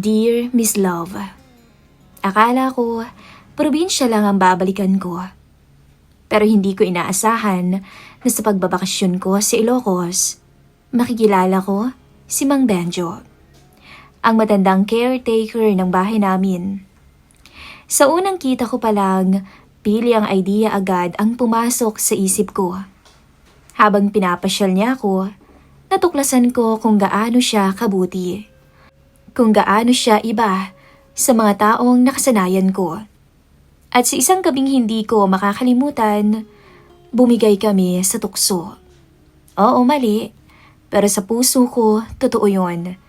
Dear Miss Love, akala ko probinsya lang ang babalikan ko. Pero hindi ko inaasahan na sa pagbabakasyon ko sa Ilocos, makikilala ko si Mang Benjo, ang matandang caretaker ng bahay namin. Sa unang kita ko pa lang, pili ang idea agad ang pumasok sa isip ko. Habang pinapasyal niya ako, natuklasan ko kung gaano siya kabuti. Kung gaano siya iba sa mga taong nakasanayan ko. At sa isang gabing hindi ko makakalimutan, bumigay kami sa tukso. Oo, mali. Pero sa puso ko, totoo yun.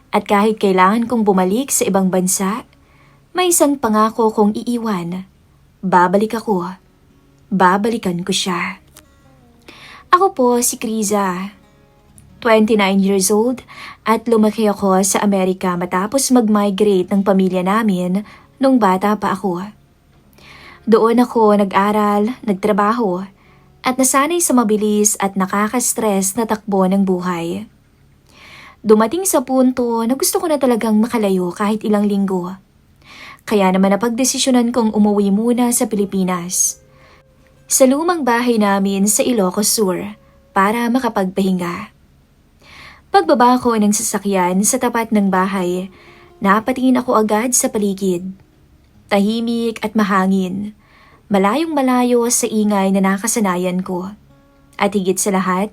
At kahit kailangan kong bumalik sa ibang bansa, may isang pangako kong iiwan. Babalik ako. Babalikan ko siya. Ako po si Kriza. 29 years old at lumaki ako sa Amerika matapos mag-migrate ng pamilya namin nung bata pa ako. Doon ako nag-aral, nagtrabaho at nasanay sa mabilis at nakaka-stress na takbo ng buhay. Dumating sa punto na gusto ko na talagang makalayo kahit ilang linggo. Kaya naman napagdesisyonan kong umuwi muna sa Pilipinas. Sa lumang bahay namin sa Ilocos Sur para makapagpahinga. Pagbaba ko ng sasakyan sa tapat ng bahay, napatingin ako agad sa paligid. Tahimik at mahangin, malayong malayo sa ingay na nakasanayan ko. At higit sa lahat,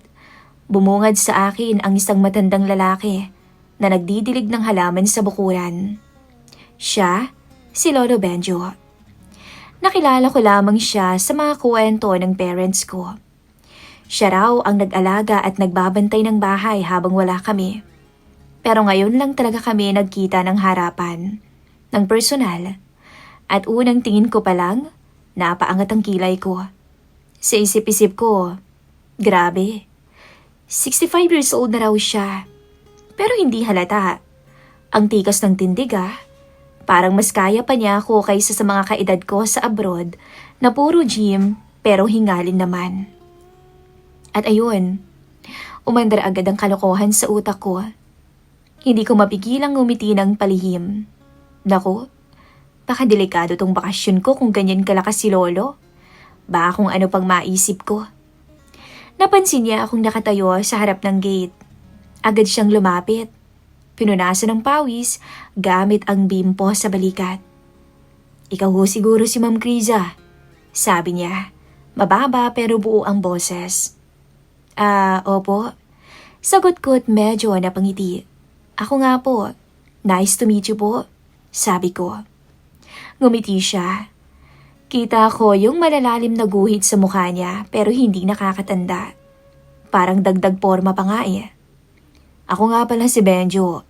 bumungad sa akin ang isang matandang lalaki na nagdidilig ng halaman sa bukuran. Siya, si Lolo Benjo. Nakilala ko lamang siya sa mga kwento ng parents ko. Siya raw ang nag-alaga at nagbabantay ng bahay habang wala kami. Pero ngayon lang talaga kami nagkita ng harapan, ng personal. At unang tingin ko pa lang, napaangat ang kilay ko. Sa isip-isip ko, grabe. 65 years old na raw siya. Pero hindi halata. Ang tikas ng tindig ah. Parang mas kaya pa niya ako kaysa sa mga kaedad ko sa abroad na puro gym pero hingalin naman. At ayun, umandar agad ang kalokohan sa utak ko. Hindi ko mapigilang ngumiti ng palihim. Naku, baka delikado tong bakasyon ko kung ganyan kalakas si Lolo. Baka kung ano pang maisip ko. Napansin niya akong nakatayo sa harap ng gate. Agad siyang lumapit. Pinunasan ng pawis gamit ang bimpo sa balikat. Ikaw ho siguro si Ma'am Kriza, sabi niya. Mababa pero buo ang boses. Opo. Sagot ko't medyo napangiti. Ako nga po. Nice to meet you po, sabi ko. Ngumiti siya. Kita ko yung malalalim na guhit sa mukha niya pero hindi nakakatanda. Parang dagdag porma pa nga eh. Ako nga pala si Benjo.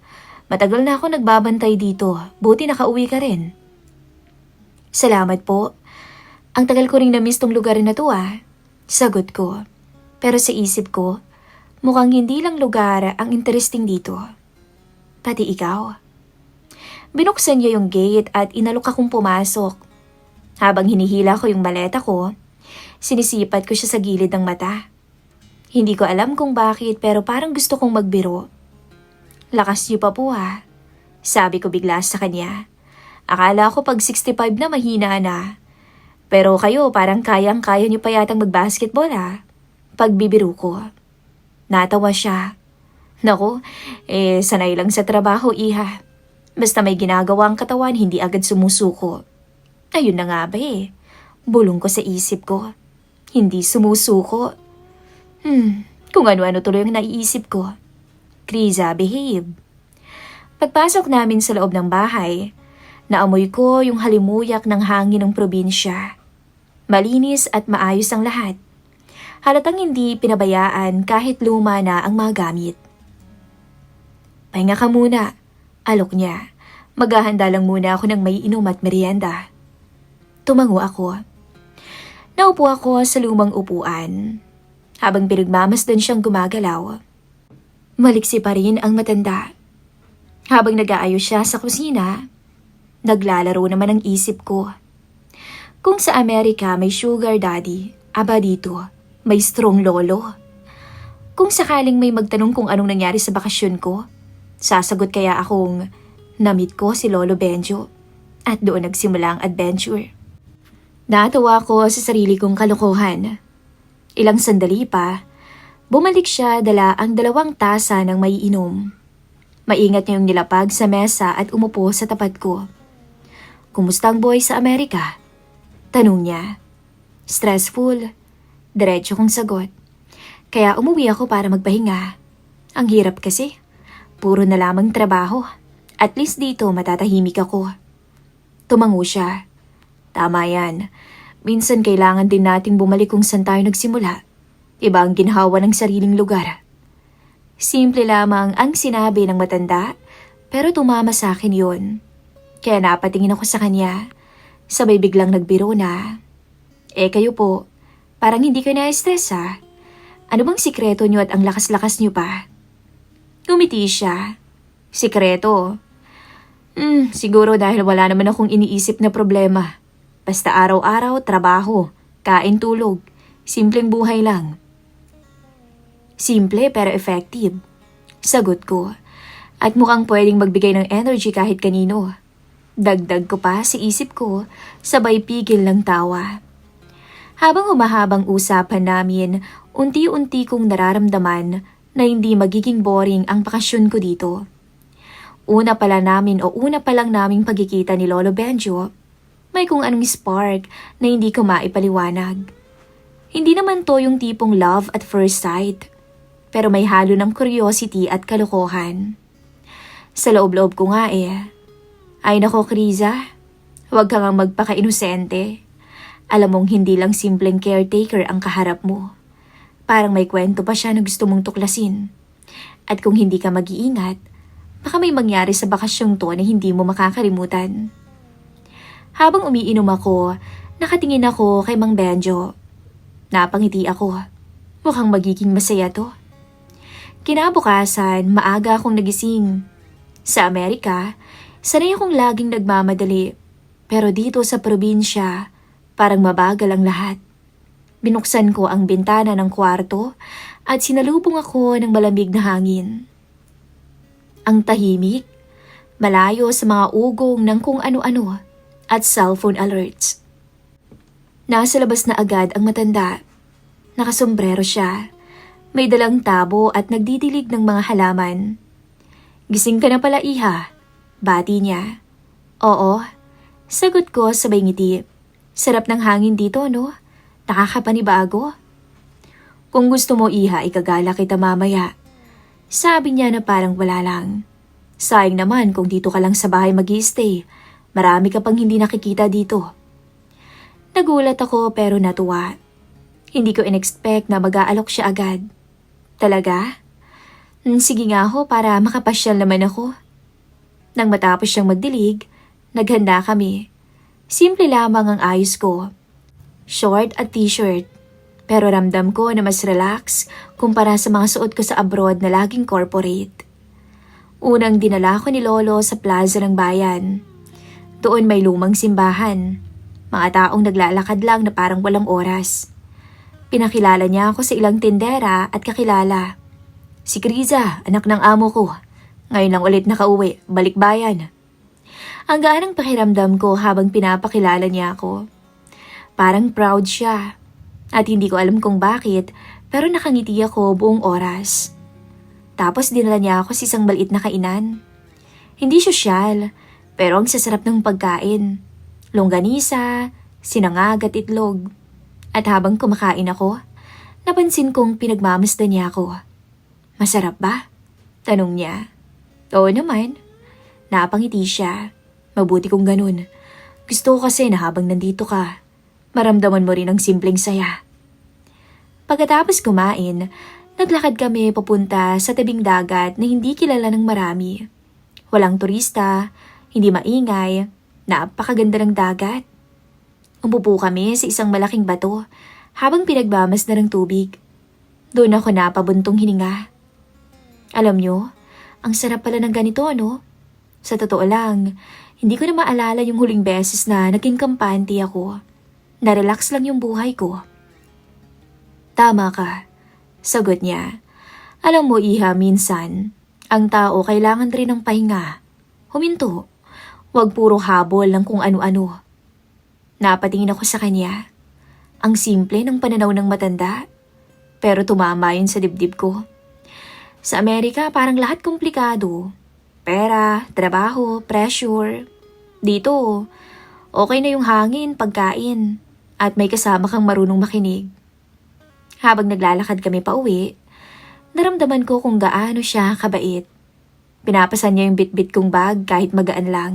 Matagal na ako nagbabantay dito. Buti nakauwi ka rin. Salamat po. Ang tagal ko rin na-miss tong lugar na to ah. Sagot ko. Pero sa isip ko, mukhang hindi lang lugar ang interesting dito. Pati ikaw. Binuksan niya yung gate at inalok akong pumasok. Habang hinihila ko yung maleta ko, sinisipat ko siya sa gilid ng mata. Hindi ko alam kung bakit pero parang gusto kong magbiro. Lakas niyo pa po ha, sabi ko bigla sa kanya. Akala ko pag 65 na mahina na. Pero kayo parang kayang-kaya niyo pa yatang magbasketball ha. Pagbibiro ko. Natawa siya. Naku, sanay lang sa trabaho iha. Basta may ginagawa ang katawan hindi agad sumusuko. Ayun na nga ba eh. Bulong ko sa isip ko. Hindi sumusuko. Kung ano-ano tuloy ang naiisip ko. Kriza, behave. Pagpasok namin sa loob ng bahay, naamoy ko yung halimuyak ng hangin ng probinsya. Malinis at maayos ang lahat. Halatang hindi pinabayaan kahit luma na ang mga gamit. Pahinga ka muna, alok niya. Maghahanda lang muna ako ng may inom at merienda. Tumango ako. Naupo ako sa lumang upuan. Habang pinagmamasdan siyang gumagalaw. Maliksi pa rin ang matanda. Habang nag-aayos siya sa kusina, naglalaro naman ang isip ko. Kung sa Amerika may sugar daddy, aba dito, may strong lolo. Kung sakaling may magtanong kung anong nangyari sa bakasyon ko, sasagot kaya akong Na-meet ko si Lolo Benjo at doon nagsimula ang adventure. Natawa ko sa sarili kong kalokohan. Ilang sandali pa, bumalik siya dala ang 2 tasa ng maiinom. Maingat niyang nilapag sa mesa at umupo sa tapat ko. Kumusta ang buhay sa Amerika? Tanong niya. Stressful. Diretso kong sagot. Kaya umuwi ako para magpahinga. Ang hirap kasi. Puro na lamang trabaho. At least dito matatahimik ako. Tumango siya. Tama yan. Minsan kailangan din nating bumalik kung saan tayo nagsimula. Iba ang ginhawa ng sariling lugar. Simple lamang ang sinabi ng matanda, pero tumama sa akin yun. Kaya napatingin ako sa kanya. Sabay biglang nagbiro na. Kayo po, parang hindi kayo na-stress ha? Ano bang sikreto niyo at ang lakas-lakas niyo pa? Ngumiti siya. Sikreto? Siguro dahil wala naman akong iniisip na problema. Basta araw-araw, trabaho, kain, tulog. Simpleng buhay lang. Simple pero effective. Sagot ko. At mukhang pwedeng magbigay ng energy kahit kanino. Dagdag ko pa sa isip ko, sabay pigil ng tawa. Habang humahabang usapan namin, unti-unti kong nararamdaman na hindi magiging boring ang bakasyon ko dito. Una pa lang naming pagkikita ni Lolo Benjo, may kung anong spark na hindi ko maipaliwanag. Hindi naman to yung tipong love at first sight, pero may halo ng curiosity at kalokohan. Sa loob-loob ko nga Ay nako Kriza, huwag ka ngang magpaka-inosente. Alam mong hindi lang simpleng caretaker ang kaharap mo. Parang may kwento pa siya na gusto mong tuklasin. At kung hindi ka mag-iingat, baka may mangyari sa bakasyong to na hindi mo makakalimutan. Habang umiinom ako, nakatingin ako kay Mang Benjo. Napangiti ako. Mukhang magiging masaya to. Kinabukasan, maaga akong nagising. Sa Amerika, sanay akong laging nagmamadali. Pero dito sa probinsya, parang mabagal ang lahat. Binuksan ko ang bintana ng kwarto at sinalubong ako ng malamig na hangin. Ang tahimik, malayo sa mga ugong ng kung ano-ano at cellphone alerts. Nasa labas na agad ang matanda. Nakasombrero siya. May dalang tabo at nagdidilig ng mga halaman. Gising ka na pala iha, bati niya. Oo, sagot ko sabay ngiti. Sarap ng hangin dito no? Nakakapanibago. Kung gusto mo iha, ikagala kita mamaya. Sabi niya na parang wala lang. Sayang naman kung dito ka lang sa bahay mag-i-stay. Marami ka pang hindi nakikita dito. Nagulat ako pero natuwa. Hindi ko in-expect na mag-aalok siya agad. Talaga? Sige nga ho para makapasyal naman ako. Nang matapos siyang magdilig, naghanda kami. Simple lamang ang ayos ko. Short at t-shirt. Pero ramdam ko na mas relax kumpara sa mga suot ko sa abroad na laging corporate. Unang dinala ko ni Lolo sa plaza ng bayan. Doon may lumang simbahan. Mga taong naglalakad lang na parang walang oras. Pinakilala niya ako sa ilang tindera at kakilala. Si Kriza, anak ng amo ko. Ngayon lang ulit nakauwi, balik bayan. Ang gaanang pakiramdam ko habang pinapakilala niya ako. Parang proud siya. At hindi ko alam kung bakit, pero nakangiti ako buong oras. Tapos dinala niya ako sa isang maliit na kainan. Hindi sosyal, pero ang sasarap ng pagkain. Longganisa, sinangag at itlog. At habang kumakain ako, napansin kong pinagmamasdan niya ako. Masarap ba? Tanong niya. Oo naman. Napangiti siya. Mabuti kung ganun. Gusto ko kasi na habang nandito ka, maramdaman mo rin ang simpleng saya. Pagkatapos kumain, naglakad kami papunta sa tabing dagat na hindi kilala ng marami. Walang turista, hindi maingay, napakaganda ng dagat. Umupo kami sa isang malaking bato habang pinagmamasdan ng tubig. Doon ako napabuntong hininga. Alam nyo, ang sarap pala ng ganito, ano? Sa totoo lang, hindi ko na maalala yung huling beses na naging kampante ako. Na-relax lang yung buhay ko. Tama ka, sagot niya. Alam mo iha, minsan, ang tao kailangan rin ng pahinga. huminto. Huwag puro habol ng kung ano-ano. Napatingin ako sa kanya. Ang simple ng pananaw ng matanda, pero tumama yun sa dibdib ko. Sa Amerika parang lahat komplikado. Pera, trabaho, pressure. Dito, okay na yung hangin, pagkain, at may kasama kang marunong makinig. Habang naglalakad kami pa uwi, naramdaman ko kung gaano siya kabait. Pinapasan niya yung bitbit kong bag kahit magaan lang.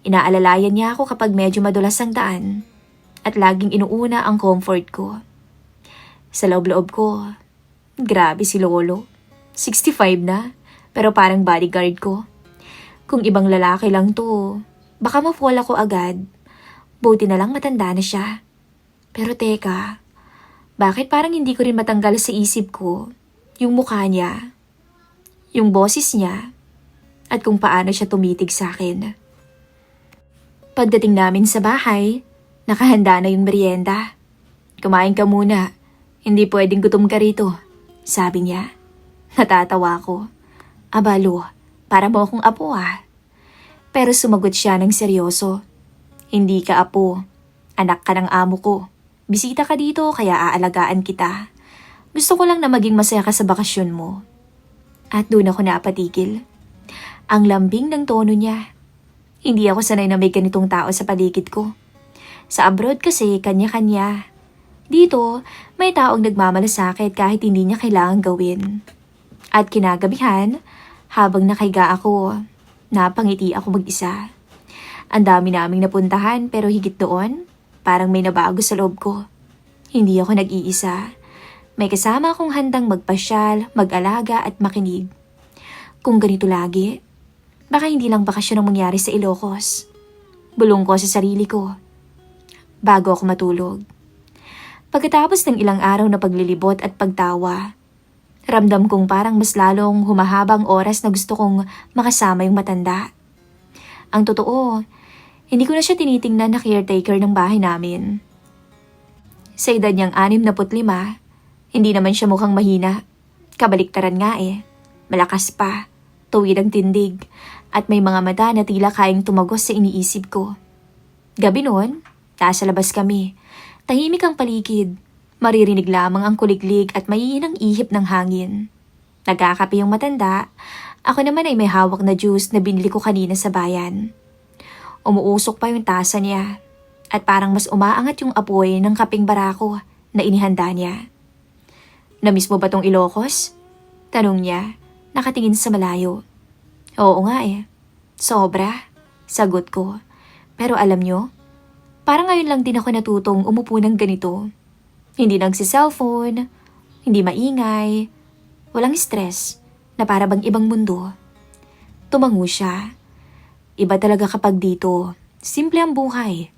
Inaalalayan niya ako kapag medyo madulas ang daan at laging inuuna ang comfort ko. Sa loob-loob ko, grabe si Lolo. 65 na, pero parang bodyguard ko. Kung ibang lalaki lang to, baka ma-fall ako agad. Buti na lang matanda na siya. Pero teka, bakit parang hindi ko rin matanggal sa isip ko yung mukha niya, yung boses niya, at kung paano siya tumitig sa akin. Pagdating namin sa bahay, nakahanda na yung merienda. Kumain ka muna, hindi pwedeng gutom ka rito, sabi niya. Natatawa ko. Abalo, para mo akong apo ah. Pero sumagot siya ng seryoso. Hindi ka apo, anak ka ng amo ko. Bisita ka dito kaya aalagaan kita. Gusto ko lang na maging masaya ka sa bakasyon mo. At doon ako napatigil. Ang lambing ng tono niya. Hindi ako sanay na may ganitong tao sa paligid ko. Sa abroad kasi kanya-kanya. Dito, may taong nagmamalasakit kahit hindi niya kailangan gawin. At kinagabihan, habang nakahiga ako, napangiti ako mag-isa. Ang dami naming napuntahan pero higit doon, parang may nabago sa loob ko. Hindi ako nag-iisa. May kasama akong handang magpasyal, mag-alaga at makinig. Kung ganito lagi, baka hindi lang bakasyon ang mangyari sa Ilocos. Bulong ko sa sarili ko. Bago ako matulog. Pagkatapos ng ilang araw na paglilibot at pagtawa, ramdam kong parang mas lalong humahabang oras na gusto kong makasama yung matanda. Ang totoo, hindi ko na siya tinitingnan na caretaker ng bahay namin. Sa edad niyang 65, hindi naman siya mukhang mahina. Kabaliktaran nga eh. Malakas pa, tuwid ang tindig, at may mga mata na tila kayang tumagos sa iniisip ko. Gabi noon, nasa labas kami. Tahimik ang paligid. Maririnig lamang ang kuliglig at maiinang ihip ng hangin. Nagkakape yung matanda. Ako naman ay may hawak na juice na binili ko kanina sa bayan. Umuusok pa yung tasa niya. At parang mas umaangat yung apoy ng kaping barako na inihanda niya. Namiss mo ba tong Ilocos? Tanong niya, nakatingin sa malayo. Oo nga eh. Sobra. Sagot ko. Pero alam nyo, parang ngayon lang din ako natutong umupo ng ganito. Hindi nagsi-cellphone, hindi maingay, walang stress, na para bang ibang mundo. Tumango siya. Iba talaga kapag dito, simple ang buhay.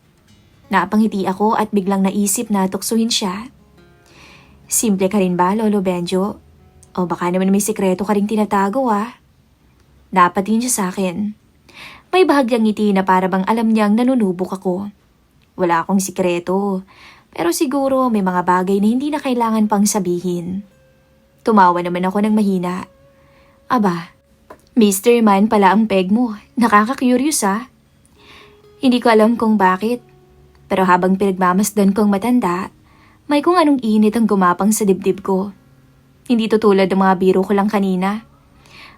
Napangiti ako at biglang naisip na tuksuhin siya. Simple ka rin ba, Lolo Benjo? O baka naman may sikreto ka rin tinatago ah. Napatingin siya sa akin. May bahagyang ngiti na para bang alam niyang nanunubok ako. Wala akong sikreto. Pero siguro may mga bagay na hindi na kailangan pang sabihin. Tumawa naman ako ng mahina. Aba, Mr. Man pala ang peg mo. Nakaka-curious ah. Hindi ko alam kung bakit. Pero habang pinagmamasdan kong matanda, may kung anong init ang gumapang sa dibdib ko. Hindi to tulad ng mga biro ko lang kanina.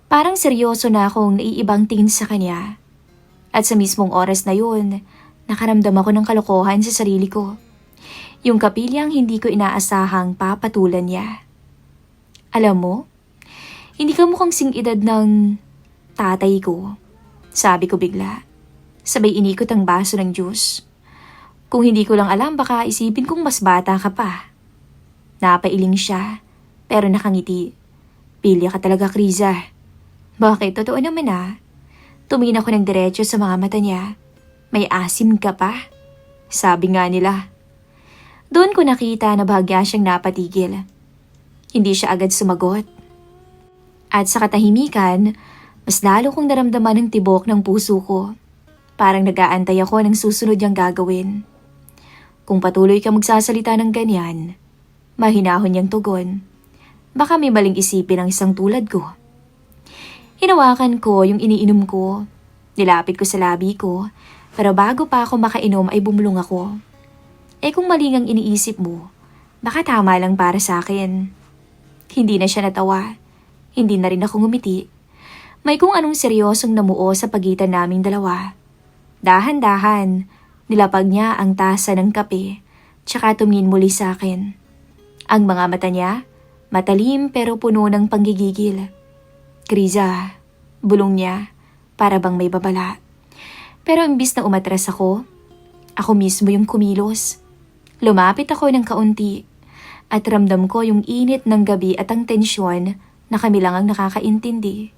Parang seryoso na akong naiibang tingin sa kanya. At sa mismong oras na yun, nakaramdam ako ng kalokohan sa sarili ko. Yung kapilyang hindi ko inaasahang papatulan niya. Alam mo, hindi ka mukhang sing-edad ng tatay ko, sabi ko bigla. Sabay inikot ang baso ng juice. Kung hindi ko lang alam, baka isipin kong mas bata ka pa. Napailing siya, pero nakangiti. Pilya ka talaga, Kriza. Bakit? Totoo naman ah. Tumingin ako ng diretso sa mga mata niya. May asim ka pa? Sabi nga nila. Doon ko nakita na bahagya siyang napatigil. Hindi siya agad sumagot. At sa katahimikan, mas lalo kong naramdaman ang tibok ng puso ko. Parang nag-aantay ako ng susunod niyang gagawin. Kung patuloy ka magsasalita ng ganyan, mahinahon niyang tugon. Baka may maling isipin ang isang tulad ko. Hinawakan ko yung iniinom ko. Nilapit ko sa labi ko, pero bago pa ako makainom ay bumulong ako. Kung mali ang iniisip mo, baka tama lang para sa akin. Hindi na siya natawa. Hindi na rin ako ngumiti. May kung anong seryosong namuo sa pagitan naming dalawa. Dahan-dahan, nilapag niya ang tasa ng kape, tsaka tumingin muli sa akin. Ang mga mata niya, matalim pero puno ng panggigigil. Kriza, bulong niya, para bang may babala. Pero imbis na umatras ako mismo yung kumilos. Lumapit ako ng kaunti at ramdam ko yung init ng gabi at ang tensyon na kami lang ang nakakaintindi.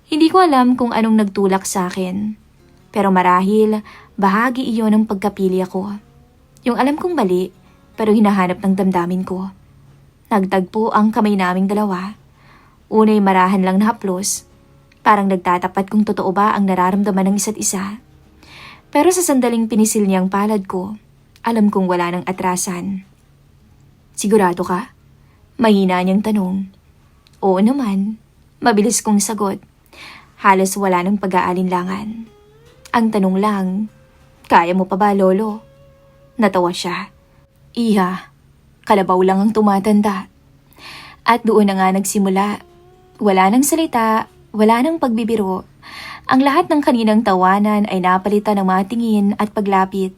Hindi ko alam kung anong nagtulak sa akin, pero marahil bahagi iyon ng pagkapili ako. Yung alam kong mali pero hinahanap ng damdamin ko. Nagtagpo ang kamay naming dalawa. Unay marahan lang na haplos, parang nagtatapat kung totoo ba ang nararamdaman ng isa't isa. Pero sa sandaling pinisil niyang palad ko, alam kong wala nang atrasan. Sigurado ka? Mahina niyang tanong. Oo naman, mabilis kong sagot. Halos wala nang pag-aalinlangan. Ang tanong lang, kaya mo pa ba, Lolo? Natawa siya. Iha, kalabaw lang ang tumatanda. At doon na nga nagsimula. Wala nang salita, wala nang pagbibiro. Ang lahat ng kaninang tawanan ay napalitan ng mga tingin at paglapit.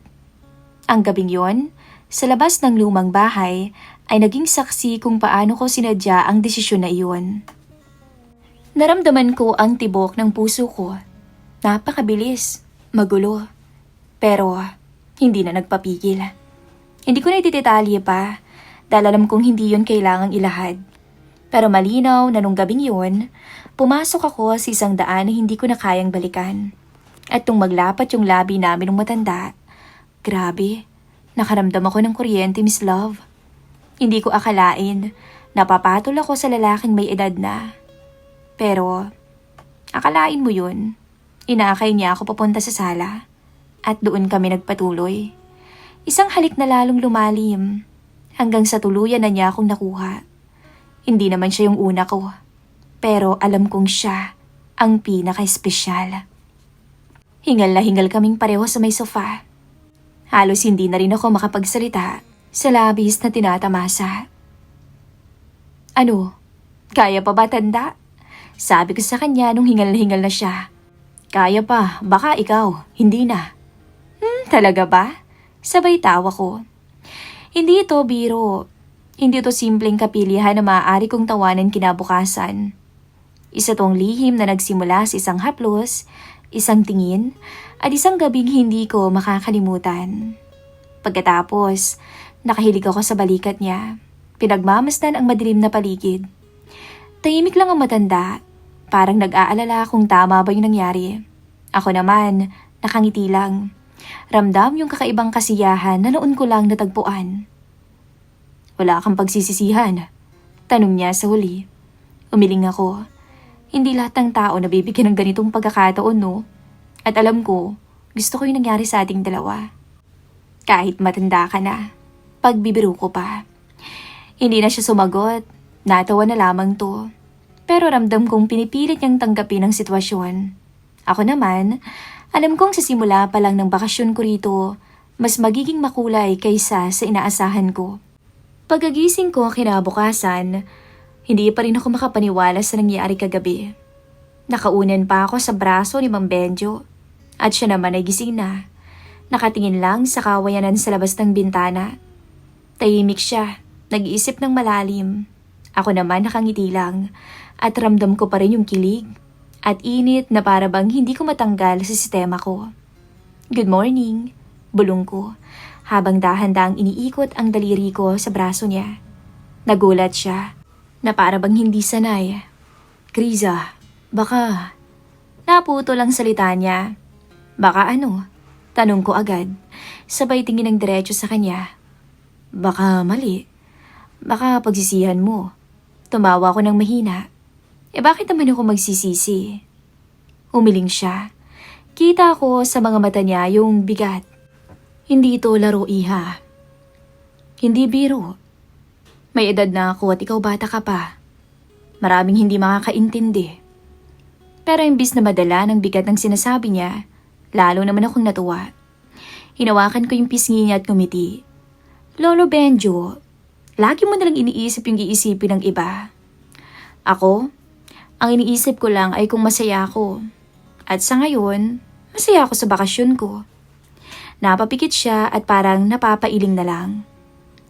Ang gabing yon, sa labas ng lumang bahay, ay naging saksi kung paano ko sinadya ang desisyon na iyon. Naramdaman ko ang tibok ng puso ko. Napakabilis, magulo, pero hindi na nagpapigil. Hindi ko na itidetalye pa dahil alam kong hindi yon kailangang ilahad. Pero malinaw na nung gabing yon, pumasok ako sa isang daan na hindi ko na kayang balikan. At nung maglapat yung labi namin ng matanda, grabe, nakaramdam ako ng kuryente, Miss Love. Hindi ko akalain, napapatol ako sa lalaking may edad na. Pero, akalain mo yun, inaakay niya ako papunta sa sala. At doon kami nagpatuloy. Isang halik na lalong lumalim, hanggang sa tuluyan na niya akong nakuha. Hindi naman siya yung una ko, pero alam kong siya ang pinaka-espesyal. Hingal na hingal kaming pareho sa may sofa. Halos hindi na rin ako makapagsalita sa labis na tinatamasa. Ano? Kaya pa ba, tanda? Sabi ko sa kanya nung hingal na siya. Kaya pa, baka ikaw, hindi na. Talaga ba? Sabay tawa ko. Hindi ito biro. Hindi ito simpleng kapilihan na maaari kong tawanan kinabukasan. Isa tong lihim na nagsimula sa isang haplos, isang tingin, at isang gabing hindi ko makakalimutan. Pagkatapos, nakahilig ako sa balikat niya. Pinagmamasdan ang madilim na paligid. Tahimik lang ang matanda, parang nag-aalala kung tama ba yung nangyari. Ako naman, nakangiti lang. Ramdam yung kakaibang kasiyahan na noon ko lang natagpuan. Wala kang pagsisisihan? Tanong niya sa huli. Umiling ako. Hindi lahat ng tao nabibigyan ng ganitong pagkakataon, no? At alam ko, gusto ko yung nangyari sa ating dalawa. Kahit matanda ka na, pagbibiro ko pa. Hindi na siya sumagot, natawa na lamang to. Pero ramdam kong pinipilit niyang tanggapin ang sitwasyon. Ako naman, alam kong sa simula pa lang ng bakasyon ko rito, mas magiging makulay kaysa sa inaasahan ko. Pagkagising ko kinabukasan, hindi pa rin ako makapaniwala sa nangyari kagabi. Nakaunan pa ako sa braso ni Mang Benjo at siya naman ay gising na. Nakatingin lang sa kawayanan sa labas ng bintana. Tahimik siya, nag-iisip ng malalim. Ako naman nakangiti lang at ramdam ko pa rin yung kilig at init na para bang hindi ko matanggal sa sistema ko. Good morning, bulong ko. Habang dahan-dahang iniikot ang daliri ko sa braso niya. Nagulat siya, na para bang hindi sanay. Kriza, baka... Naputo lang salita niya. Baka ano? Tanong ko agad, sabay tingin ng diretso sa kanya. Baka mali. Baka pagsisihan mo. Tumawa ko ng mahina. Bakit naman ako magsisisi? Umiling siya. Kita ko sa mga mata niya yung bigat. Hindi ito laro, iha. Hindi biro. May edad na ako at ikaw bata ka pa. Maraming hindi makakaintindi. Pero imbis na madala ng bigat ng sinasabi niya, lalo naman akong natuwa. Hinawakan ko yung pisngi niya at ngumiti. Lolo Benjo, lagi mo nalang iniisip yung iisipin ng iba. Ako, ang iniisip ko lang ay kung masaya ako. At sa ngayon, masaya ako sa bakasyon ko. Napapikit siya at parang napapailing na lang.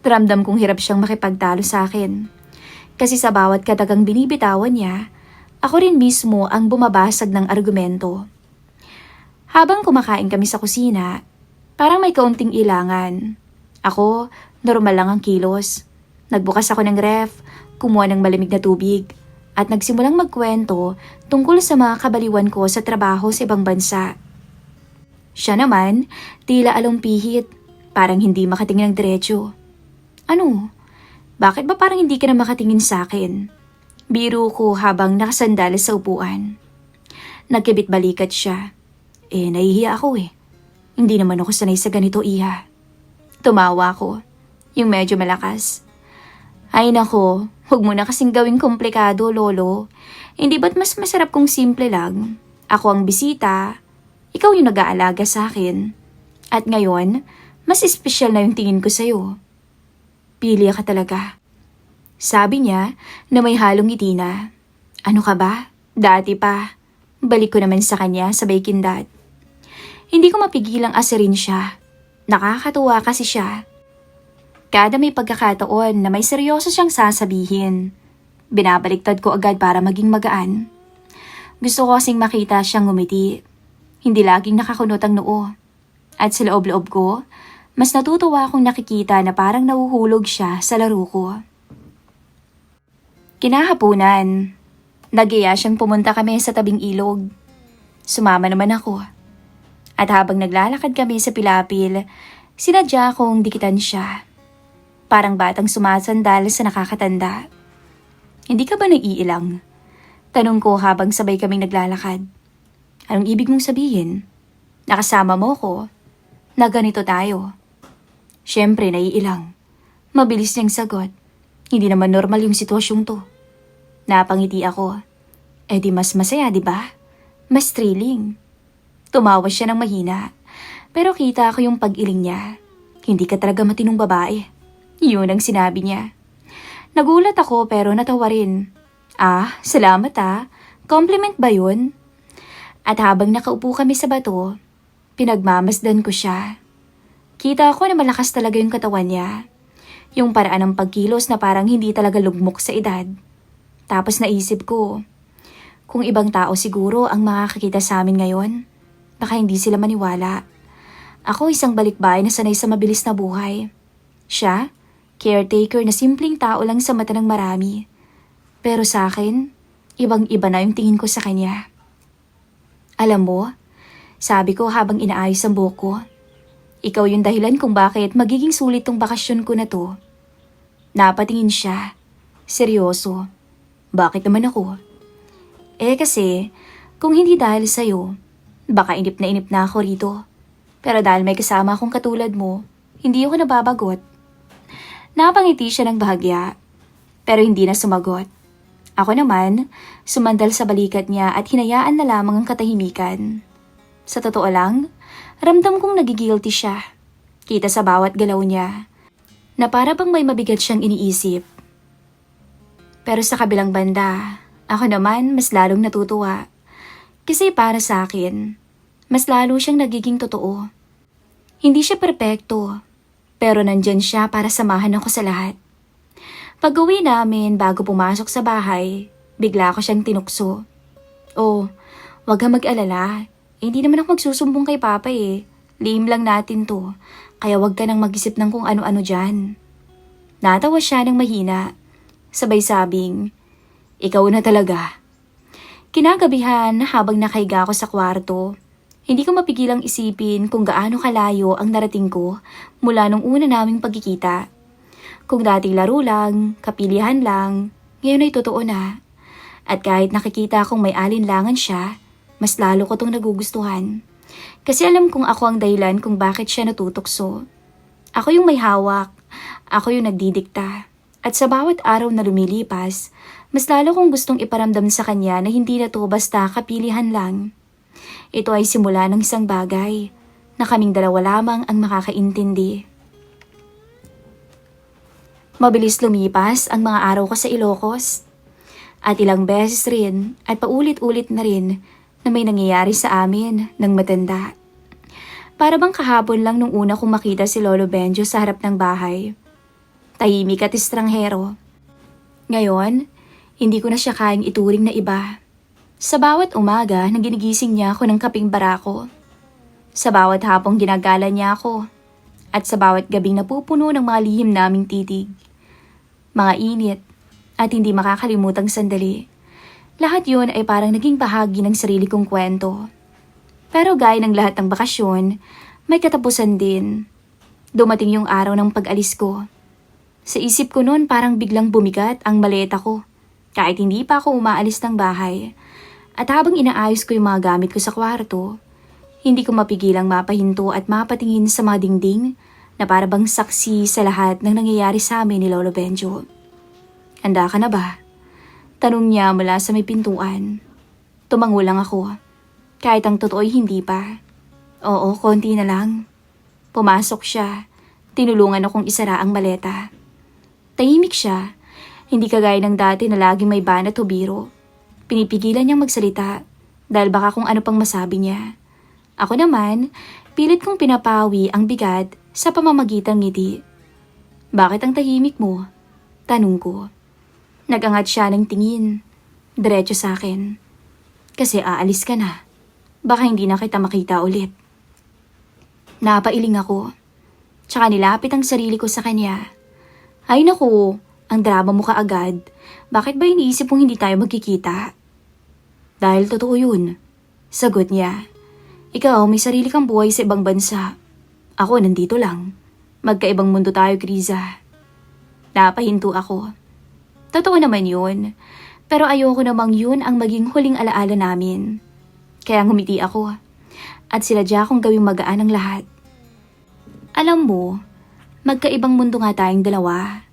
Ramdam kong hirap siyang makipagtalo sa akin. Kasi sa bawat katagang binibitawan niya, ako rin mismo ang bumabasag ng argumento. Habang kumakain kami sa kusina, parang may kaunting ilangan. Ako, normal lang ang kilos. Nagbukas ako ng ref, kumuha ng malamig na tubig, at nagsimulang magkwento tungkol sa mga kabaliwan ko sa trabaho sa ibang bansa. Siya naman, tila alumpihit, parang hindi makatingin ng diretso. Ano? Bakit ba parang hindi ka na makatingin sa akin? Biro ko habang nakasandali sa upuan. Nagkibit balikat siya. Nahihiya ako eh. Hindi naman ako sanay sa ganito, Iha. Tumawa ko, yung medyo malakas. Ay nako, huwag mo na kasing gawing komplikado, Lolo. Hindi ba't mas masarap kung simple lang? Ako ang bisita, ikaw yung nag-aalaga sa akin. At ngayon, mas espesyal na yung tingin ko sa'yo. Pili ka talaga. Sabi niya na may halong ngiti na. Ano ka ba? Dati pa. Balik ko naman sa kanya sabay kindat. Hindi ko mapigilang asirin siya. Nakakatuwa kasi siya. Kada may pagkakataon na may seryoso siyang sasabihin, binabaliktad ko agad para maging magaan. Gusto ko kasing makita siyang ngumiti. Hindi laging nakakunot ang noo. At sa loob-loob ko, mas natutuwa akong nakikita na parang nahuhulog siya sa laro ko. Kinahaponan, nag-iya siyang pumunta kami sa tabing ilog. Sumama naman ako. At habang naglalakad kami sa pilapil, sinadya akong dikitan siya. Parang batang sumasandal sa nakakatanda. Hindi ka ba naiilang? Tanong ko habang sabay kaming naglalakad. Anong ibig mong sabihin? Nakasama mo ko? Na ganito tayo? Siyempre, naiilang. Mabilis niyang sagot. Hindi naman normal yung sitwasyong to. Napangiti ako. Di mas masaya, di ba? Mas thrilling. Tumawa siya ng mahina. Pero kita ko yung pag-iling niya. Hindi ka talaga matinong babae. Yun ang sinabi niya. Nagulat ako pero natawa rin. Salamat ah. Compliment ba yun? At habang nakaupo kami sa bato, pinagmamasdan ko siya. Kita ko na malakas talaga yung katawan niya. Yung paraan ng pagkilos na parang hindi talaga lugmok sa edad. Tapos naisip ko, kung ibang tao siguro ang makakakita sa amin ngayon, baka hindi sila maniwala. Ako isang balikbayan na sanay sa mabilis na buhay. Siya, caretaker na simpleng tao lang sa mata ng marami. Pero sa akin, ibang-iba na yung tingin ko sa kanya. Alam mo, sabi ko habang inaayos ang buhok ko, ikaw yung dahilan kung bakit magiging sulit tong bakasyon ko na to. Napatingin siya. Seryoso. Bakit naman ako? Kasi, kung hindi dahil sa'yo, baka inip na ako rito. Pero dahil may kasama akong katulad mo, hindi ako nababagot. Napangiti siya ng bahagya, pero hindi na sumagot. Ako naman, sumandal sa balikat niya at hinayaan na lamang ang katahimikan. Sa totoo lang, ramdam kong nagigilty siya. Kita sa bawat galaw niya, na para bang may mabigat siyang iniisip. Pero sa kabilang banda, ako naman mas lalong natutuwa. Kasi para sa akin, mas lalo siyang nagiging totoo. Hindi siya perpekto, pero nandyan siya para samahan ako sa lahat. Pag-uwi namin bago pumasok sa bahay, bigla ko siyang tinukso. Wag kang mag-alala. Hindi naman ako magsusumbong kay Papa eh. Lihim lang natin to, kaya wag ka nang mag-isip ng kung ano-ano dyan. Natawa siya ng mahina. Sabay sabing, ikaw na talaga. Kinagabihan habang nakahiga ako sa kwarto, hindi ko mapigilang isipin kung gaano kalayo ang narating ko mula nung una naming pagkikita. Kung dating laro lang, kapilihan lang, ngayon ay totoo na. At kahit nakikita kong may alinlangan siya, mas lalo ko tong nagugustuhan. Kasi alam kong ako ang dahilan kung bakit siya natutokso. Ako yung may hawak, ako yung nagdidikta. At sa bawat araw na lumilipas, Mas lalo kong gustong iparamdam sa kanya na hindi na to basta kapilihan lang. Ito ay simula ng isang bagay na kaming dalawa lamang ang makakaintindi. Mabilis lumipas ang mga araw ko sa Ilocos. At ilang beses rin at paulit-ulit na rin na may nangyayari sa amin ng matanda. Para bang kahapon lang nung una kong makita si Lolo Benjo sa harap ng bahay. Tahimik at estranghero. Ngayon, hindi ko na siya kayang ituring na iba. Sa bawat umaga na ginigising niya ako ng kaping barako. Sa bawat hapong ginagala niya ako. At sa bawat gabing napupuno ng mga lihim naming titig. Mga init at hindi makakalimutang sandali. Lahat yun ay parang naging bahagi ng sarili kong kwento. Pero gaya ng lahat ng bakasyon, may katapusan din. Dumating yung araw ng pag-alis ko. Sa isip ko noon parang biglang bumigat ang maleta ko. Kahit hindi pa ako umaalis ng bahay. At habang inaayos ko yung mga gamit ko sa kwarto, hindi ko mapigilang mapahinto at mapatingin sa mga dingding na para bang saksi sa lahat ng nangyayari sa amin ni Lolo Benjo. Handa ka na ba? Tanong niya mula sa may pintuan. Tumango lang ako. Kahit ang totoo'y hindi pa. Oo, konti na lang. Pumasok siya. Tinulungan akong isara ang maleta. Tahimik siya. Hindi kagaya ng dati na laging may banat o biro. Pinipigilan niyang magsalita dahil baka kung ano pang masabi niya. Ako naman, pilit kong pinapawi ang bigat sa pamamagitan ngiti. Bakit ang tahimik mo? Tanong ko. Nagangat siya ng tingin. Diretso sa akin. Kasi aalis ka na. Baka hindi na kita makita ulit. Napailing ako. Tsaka nilapit ang sarili ko sa kanya. Ay naku, ang drama mo kaagad. Bakit ba iniisip mong hindi tayo magkikita? Dahil totoo yun. Sagot niya. Ikaw may sarili kang buhay sa ibang bansa. Ako nandito lang. Magkaibang mundo tayo, Kriza. Napahinto ako. Totoo naman yun. Pero ayoko namang yun ang maging huling alaala namin. Kaya ngumiti ako. At sinadya kong gawing magaan ang lahat. Alam mo, magkaibang mundo nga tayong dalawa.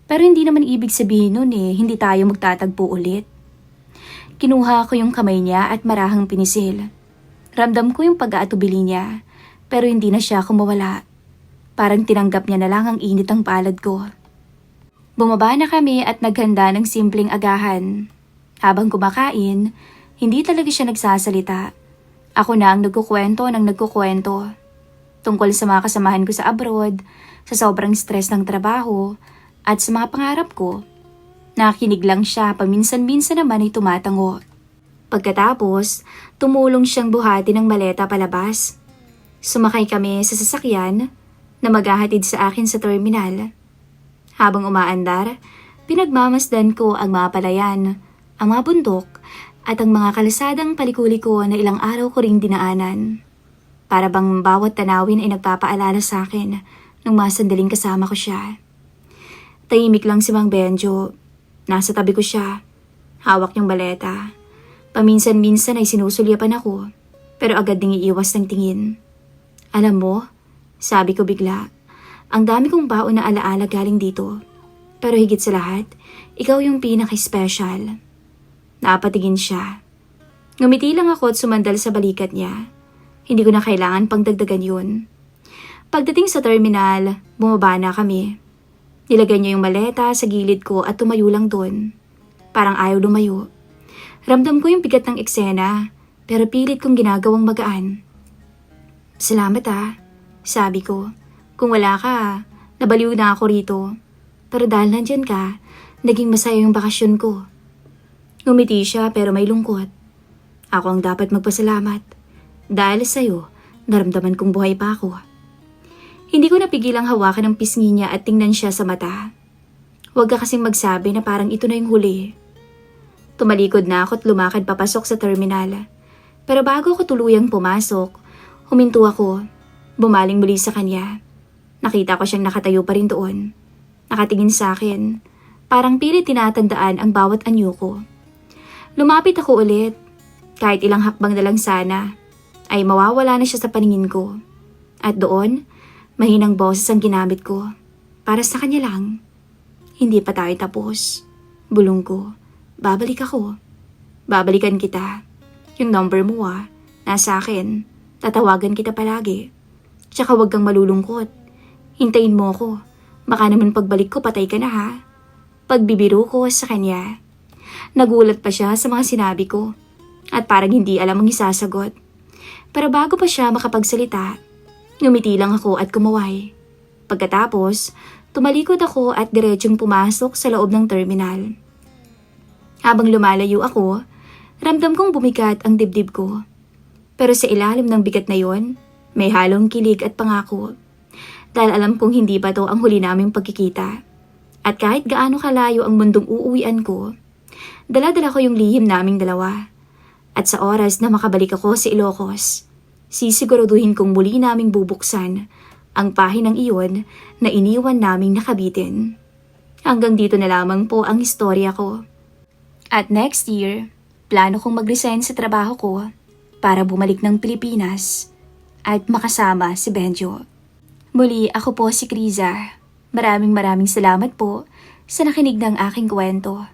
Pero hindi naman ibig sabihin nun hindi tayo magtatagpo ulit. Kinuha ko yung kamay niya at marahang pinisil. Ramdam ko yung pag-aatubili niya, pero hindi na siya kumawala. Parang tinanggap niya na lang ang init ng palad ko. Bumaba na kami at naghanda ng simpleng agahan. Habang kumakain, hindi talaga siya nagsasalita. Ako na ang nagkukwento ng nagkukwento. Tungkol sa mga kasamahan ko sa abroad, sa sobrang stress ng trabaho, at sa mga pangarap ko. Nakikinig lang siya, paminsan-minsan naman ay tumatango. Pagkatapos, tumulong siyang buhati ng maleta palabas. Sumakay kami sa sasakyan na maghahatid sa akin sa terminal. Habang umaandar, pinagmamasdan ko ang mga palayan, ang mga bundok, at ang mga kalasadang palikuliko na ilang araw ko ring dinaanan. Para bang bawat tanawin ay nagpapaalala sa akin nung mga sandaling kasama ko siya. Tahimik lang si Mang Benjo. Nasa tabi ko siya. Hawak niyang baleta. Paminsan-minsan ay sinusulyapan ako, pero agad ding iiwas ng tingin. Alam mo, sabi ko bigla, ang dami kong baon na alaala galing dito. Pero higit sa lahat, ikaw yung pinaka-special. Napatingin siya. Ngumiti lang ako at sumandal sa balikat niya. Hindi ko na kailangan pang dagdagan yun. Pagdating sa terminal, bumaba na kami. Nilagay niya yung maleta sa gilid ko at tumayo lang doon. Parang ayaw lumayo. Ramdam ko yung bigat ng eksena, pero pilit kong ginagawang magaan. Salamat sabi ko. Kung wala ka, nabaliw na ako rito. Pero dahil nandyan ka, naging masaya yung bakasyon ko. Ngumiti siya pero may lungkot. Ako ang dapat magpasalamat. Dahil sa'yo, naramdaman kong buhay pa ako. Hindi ko napigilang hawakan ang pisngi niya at tingnan siya sa mata. Huwag ka kasing magsabi na parang ito na yung huli. Tumalikod na ako at lumakad papasok sa terminal. Pero bago ko tuluyang pumasok, huminto ako. Bumaling muli sa kanya. Nakita ko siyang nakatayo pa rin doon. Nakatingin sa akin. Parang pilit tinatandaan ang bawat anyo ko. Lumapit ako ulit. Kahit ilang hakbang na lang sana, ay mawawala na siya sa paningin ko. At doon, mahinang boses ang ginamit ko. Para sa kanya lang. Hindi pa tayo tapos. Bulong ko. babalik ako. Babalikan kita. Yung number mo nasa akin. Tatawagan kita palagi. Tsaka huwag kang malulungkot. Hintayin mo ako. Baka naman pagbalik ko patay ka na ha. Pagbibiro ko sa kanya. Nagulat pa siya sa mga sinabi ko. At parang hindi alam ang isasagot. Pero bago pa siya makapagsalita, ngumiti lang ako at kumaway. Pagkatapos, tumalikod ako at diretsyong pumasok sa loob ng terminal. Habang lumalayo ako, ramdam kong bumigat ang dibdib ko. Pero sa ilalim ng bigat na yon, may halong kilig at pangako. Dahil alam kong hindi pa to ang huli naming pagkikita. At kahit gaano kalayo ang mundong uuwian ko, dala-dala ko yung lihim naming dalawa. At sa oras na makabalik ako sa Ilocos, sisiguraduhin kong muli naming bubuksan ang pahinang iyon na iniwan naming nakabitin. Hanggang dito na lamang po ang istorya ko. At next year, plano kong mag-resign sa trabaho ko para bumalik ng Pilipinas at makasama si Benjo. Muli ako po si Criza. Maraming salamat po sa nakinig ng aking kwento.